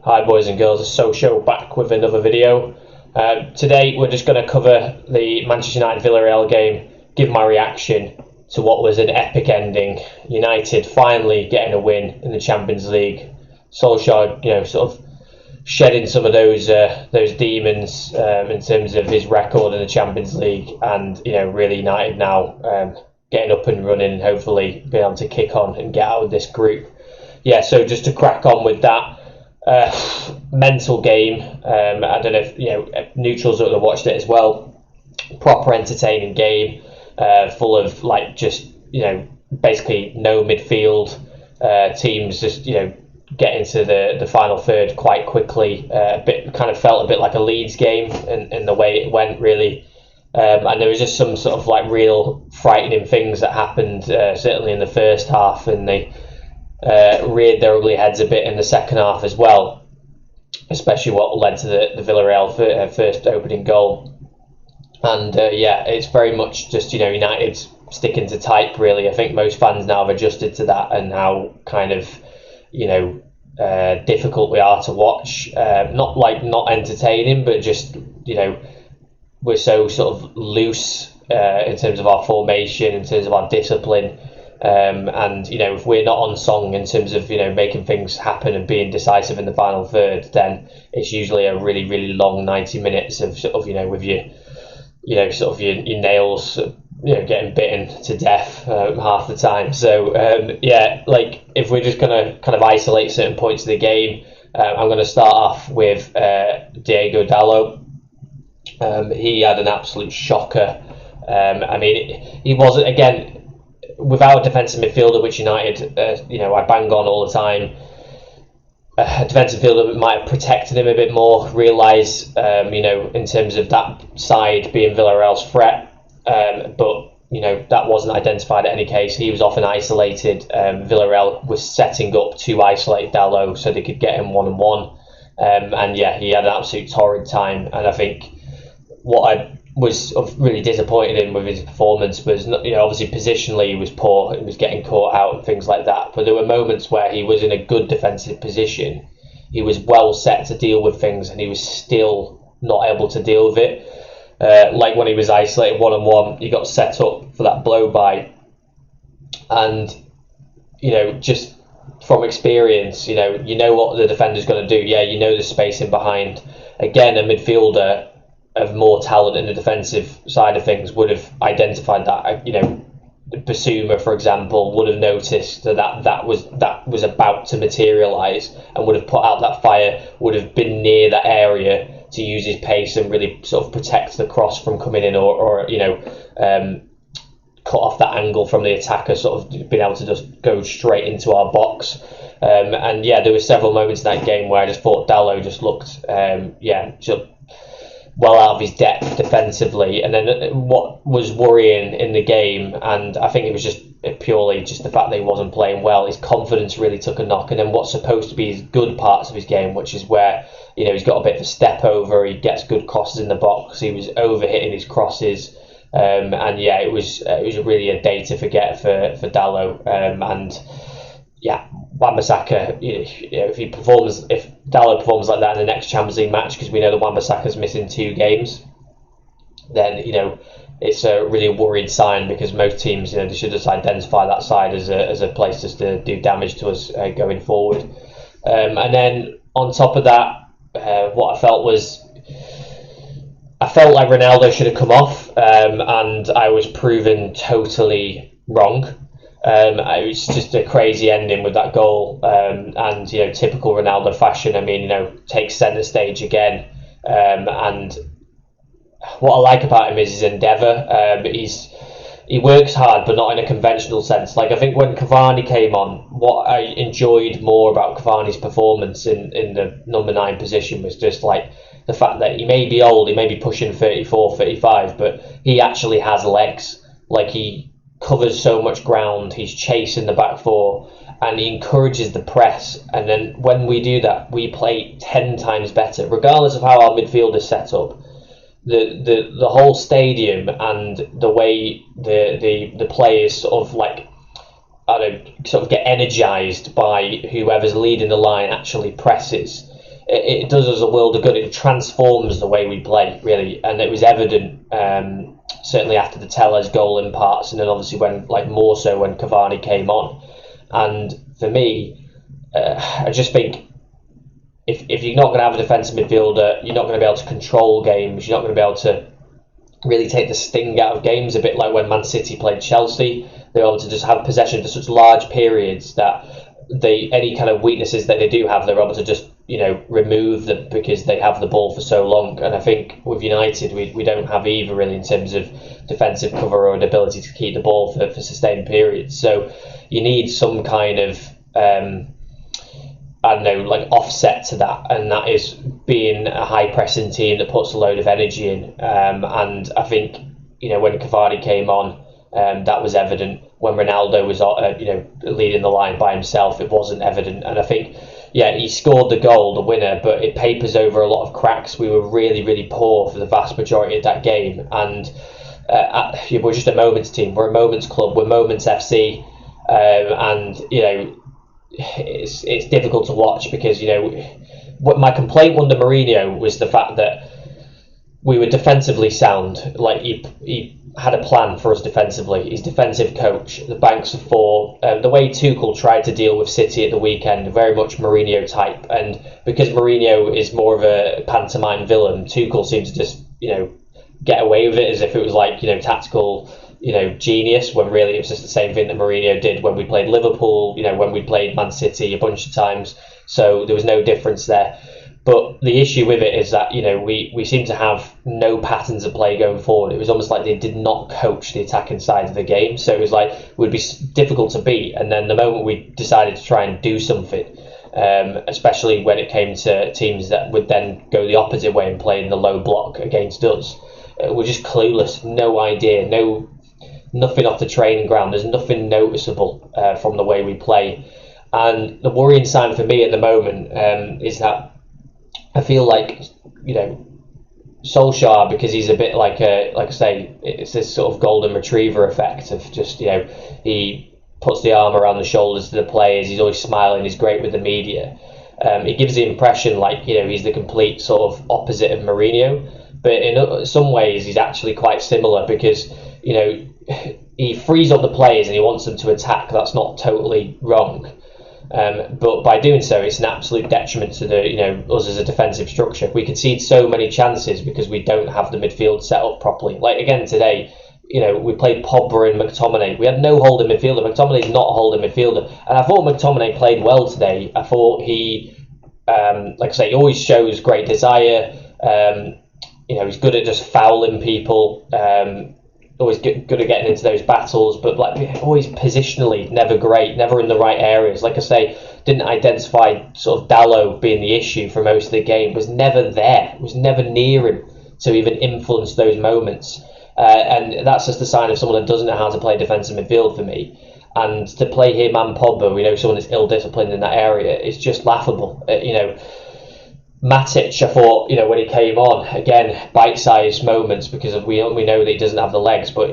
Hi boys and girls, it's Solskjaer back with another video. Today we're just going to cover the Manchester United Villarreal game, give my reaction to what was an epic ending. United finally getting a win in the Champions League. Solskjaer, sort of shedding some of those demons in terms of his record in the Champions League, and really United now getting up and running and hopefully being able to kick on and get out of this group. Yeah, so just to crack on with that. Mental game. I don't know if neutrals would have watched it as well. Proper entertaining game, full of basically no midfield. Teams just get into the final third quite quickly. Felt a bit like a Leeds game in the way it went really. And there was just some sort of real frightening things that happened certainly in the first half, and they reared their ugly heads a bit in the second half as well, especially what led to the Villarreal first opening goal. And it's very much just United sticking to type really. I think most fans now have adjusted to that and how kind of difficult we are to watch. Not entertaining, but just we're so sort of loose in terms of our formation, in terms of our discipline. And if we're not on song in terms of making things happen and being decisive in the final third, then it's usually a really, really long 90 minutes of with your your nails getting bitten to death half the time. So if we're just gonna kind of isolate certain points of the game, I'm going to start off with Diego Dallow. He had an absolute shocker. He wasn't, again, without a defensive midfielder, which United, I bang on all the time. A defensive midfielder might have protected him a bit more. Realise, in terms of that side being Villarreal's threat, but that wasn't identified in any case. He was often isolated. Villarreal was setting up to isolate Dallow so they could get him 1-on-1. He had an absolute torrid time. And I think what I was really disappointed in with his performance was, obviously positionally he was poor, he was getting caught out and things like that, but there were moments where he was in a good defensive position, he was well set to deal with things, and he was still not able to deal with it. Like when he was isolated 1-on-1, he got set up for that blow by, and just from experience, you know what the defender's going to do. The spacing behind. Again, a midfielder of more talent in the defensive side of things would have identified that. Basuma, for example, would have noticed that was about to materialise and would have put out that fire, would have been near that area to use his pace and really sort of protect the cross from coming in, or cut off that angle from the attacker, sort of being able to just go straight into our box. There were several moments in that game where I just thought Dallow just looked well out of his depth defensively. And then what was worrying in the game, and I think it was just purely just the fact that he wasn't playing well, his confidence really took a knock. And then what's supposed to be his good parts of his game, which is where he's got a bit of a step over, he gets good crosses in the box, he was over hitting his crosses. It was really a day to forget for Dallow. Wan-Bissaka, if Dallow performs like that in the next Champions League match, because we know that Wan-Bissaka's missing 2 games, then it's a really worried sign, because most teams they should just identify that side as a place just to do damage to us going forward. And then on top of that, what I felt like Ronaldo should have come off, and I was proven totally wrong. It was just a crazy ending with that goal, and typical Ronaldo fashion. Takes centre stage again, and what I like about him is his endeavour. He works hard, but not in a conventional sense. I think when Cavani came on, what I enjoyed more about Cavani's performance in the number 9 position was just the fact that he may be old, he may be pushing 34, 35, but he actually has legs. He covers so much ground, he's chasing the back 4, and he encourages the press. And then when we do that, we play 10 times better, regardless of how our midfield is set up. The whole stadium and the way the players sort of get energized by whoever's leading the line actually presses. it does us a world of good. It transforms the way we play, really, and it was evident certainly after the Tellez goal in parts, and then obviously more so when Cavani came on. And for me, I just think if you're not going to have a defensive midfielder, you're not going to be able to control games. You're not going to be able to really take the sting out of games. A bit like when Man City played Chelsea, they were able to just have possession for such large periods that any kind of weaknesses that they do have, they're able to just remove them because they have the ball for so long. And I think with United, we don't have either really in terms of defensive cover or an ability to keep the ball for sustained periods. So you need some kind of offset to that, and that is being a high pressing team that puts a load of energy in. And I think when Cavani came on, that was evident. When Ronaldo was leading the line by himself, it wasn't evident. And I think he scored the goal, the winner, but it papers over a lot of cracks. We were really, really poor for the vast majority of that game, and we're just a moments team. We're a moments club. We're moments FC, and it's difficult to watch because what my complaint under Mourinho was the fact that we were defensively sound. Like he had a plan for us defensively. He's defensive coach. The banks of four. The way Tuchel tried to deal with City at the weekend, very much Mourinho type. And because Mourinho is more of a pantomime villain, Tuchel seems to just get away with it as if it was like tactical genius, when really it was just the same thing that Mourinho did when we played Liverpool, when we played Man City a bunch of times. So there was no difference there. But the issue with it is that we seem to have no patterns of play going forward. It was almost like they did not coach the attacking side of the game. So it was like it would be difficult to beat. And then the moment we decided to try and do something, especially when it came to teams that would then go the opposite way and play in the low block against us, we're just clueless. No idea. Nothing off the training ground. There's nothing noticeable from the way we play. And the worrying sign for me at the moment is that I feel like Solskjaer, because he's a bit like I say, it's this sort of golden retriever effect of just he puts the arm around the shoulders of the players. He's always smiling. He's great with the media. It gives the impression like he's the complete sort of opposite of Mourinho, but in some ways he's actually quite similar because he frees up the players and he wants them to attack. That's not totally wrong. But by doing so, it's an absolute detriment to us as a defensive structure. We concede so many chances because we don't have the midfield set up properly. Like again today, we played Pogba and McTominay. We had no holding midfielder. McTominay's not a holding midfielder, and I thought McTominay played well today. I thought he, like I say, he always shows great desire. He's good at just fouling people. Always good at getting into those battles, but always positionally never great, never in the right areas. Like I say, didn't identify sort of Dallow being the issue for most of the game. Was never there. Was never near him to even influence those moments. And that's just a sign of someone that doesn't know how to play defensive midfield for me. And to play him and Pogba, someone that's ill-disciplined in that area, is just laughable. Matic, I thought, when he came on, again, bite-sized moments because we know that he doesn't have the legs, but,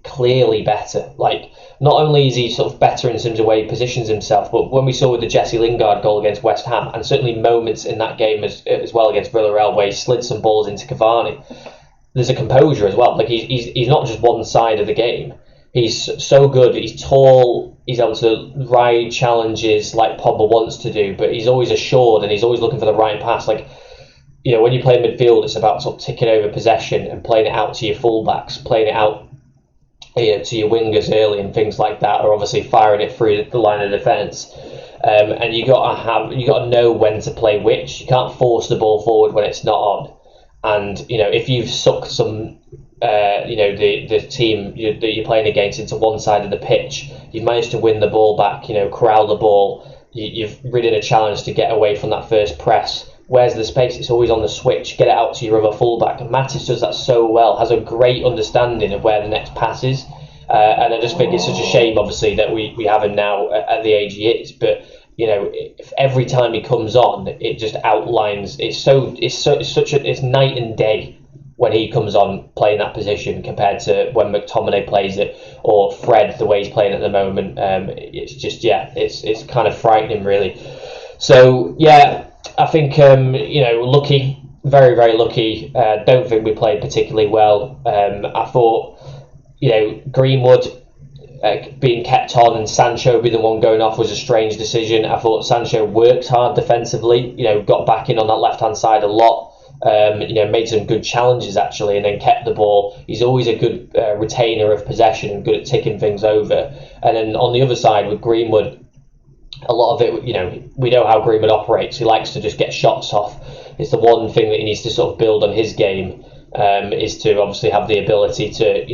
clearly better. Like, not only is he sort of better in terms of the way he positions himself, but when we saw with the Jesse Lingard goal against West Ham, and certainly moments in that game as well against Villarreal where he slid some balls into Cavani, there's a composure as well. Like, he's not just one side of the game. He's so good. He's tall. He's able to ride challenges like Pogba wants to do, but he's always assured and he's always looking for the right pass. Like, when you play midfield, it's about sort of ticking over possession and playing it out to your fullbacks, playing it out to your wingers early and things like that, or obviously firing it through the line of defence. And you got to know when to play which. You can't force the ball forward when it's not on. And if you've sucked some. The team that you're playing against into one side of the pitch, you've managed to win the ball back, corral the ball, you've ridden a challenge to get away from that first press. Where's the space? It's always on the switch. Get it out to your other fullback. And Matic does that so well, has a great understanding of where the next pass is. And I just think it's such a shame, obviously, that we have him now at the age he is. But if every time he comes on, it just outlines. It's night and day when he comes on playing that position compared to when McTominay plays it, or Fred, the way he's playing at the moment. It's just, it's kind of frightening, really. So, I think lucky, very very lucky. Don't think we played particularly well. I thought Greenwood being kept on and Sancho being the one going off was a strange decision. I thought Sancho worked hard defensively. Got back in on that left hand side a lot. Made some good challenges actually, and then kept the ball. He's always a good retainer of possession and good at ticking things over. And then on the other side with Greenwood, a lot of it, we know how Greenwood operates. He likes to just get shots off. It's the one thing that he needs to sort of build on his game, is to obviously have the ability to,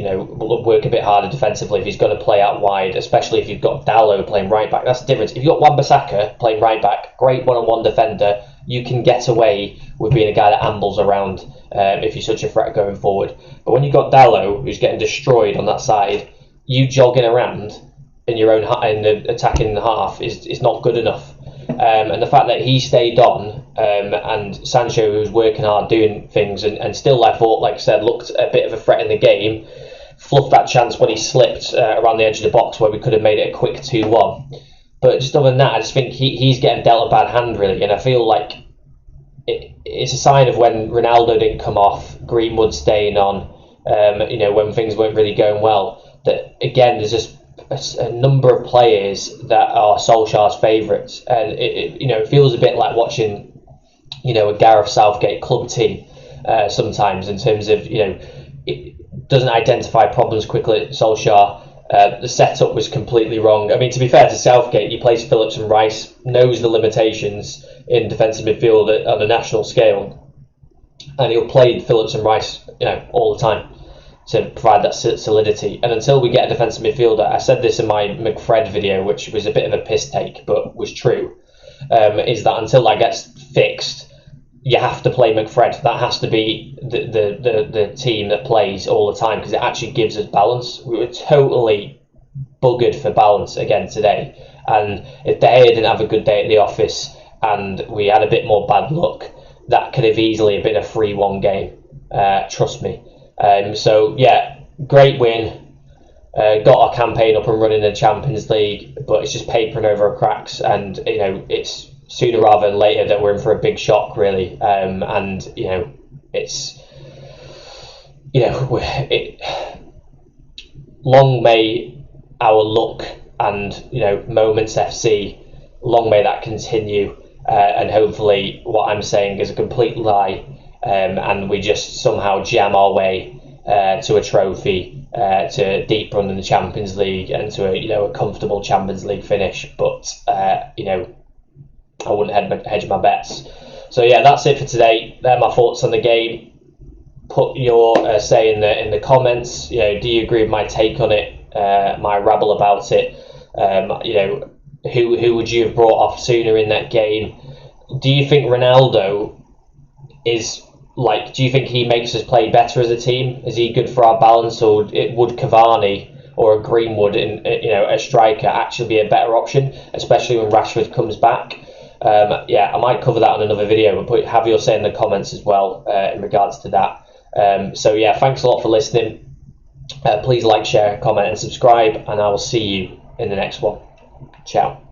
work a bit harder defensively if he's going to play out wide, especially if you've got Dallow playing right back. That's the difference. If you've got Wan-Bissaka playing right back, great one-on-one defender, you can get away with being a guy that ambles around if you're such a threat going forward. But when you've got Dallow, who's getting destroyed on that side, you jogging around in your own in the attacking half is not good enough. And the fact that he stayed on and Sancho, who was working hard doing things and still, I thought, like I said, looked a bit of a threat in the game, fluffed that chance when he slipped around the edge of the box where we could have made it a quick 2-1. But just other than that, I just think he's getting dealt a bad hand, really. And I feel like it's a sign of when Ronaldo didn't come off, Greenwood staying on, when things weren't really going well, that, again, there's just a number of players that are Solskjaer's favourites. And it feels a bit like watching, a Gareth Southgate club team sometimes, in terms of, it doesn't identify problems quickly at Solskjaer. The setup was completely wrong. I mean, to be fair to Southgate, he plays Phillips and Rice, knows the limitations in defensive midfield on a national scale, and he'll play Phillips and Rice, all the time to provide that solidity. And until we get a defensive midfielder, I said this in my McFred video, which was a bit of a piss take, but was true, is that until that gets fixed, you have to play McFred. That has to be the team that plays all the time, because it actually gives us balance. We were totally buggered for balance again today. And if De Gea didn't have a good day at the office and we had a bit more bad luck, that could have easily been a 3-1 game. Trust me. So, yeah, great win. Got our campaign up and running in the Champions League, but it's just papering over cracks. And, it's sooner rather than later that we're in for a big shock, really. Long may our luck and, Moments FC, long may that continue. And hopefully what I'm saying is a complete lie. And we just somehow jam our way to a trophy, to a deep run in the Champions League, and to a comfortable Champions League finish. But, I wouldn't hedge my bets. So yeah, that's it for today. They're my thoughts on the game. Put your say in the comments. Do you agree with my take on it? My rabble about it. Who would you have brought off sooner in that game? Do you think Ronaldo is do you think he makes us play better as a team? Is he good for our balance, or would Cavani or a Greenwood a striker actually be a better option, especially when Rashford comes back? I might cover that on another video, but have your say in the comments as well in regards to that. Thanks a lot for listening. Please like, share, comment and subscribe, and I will see you in the next one. Ciao.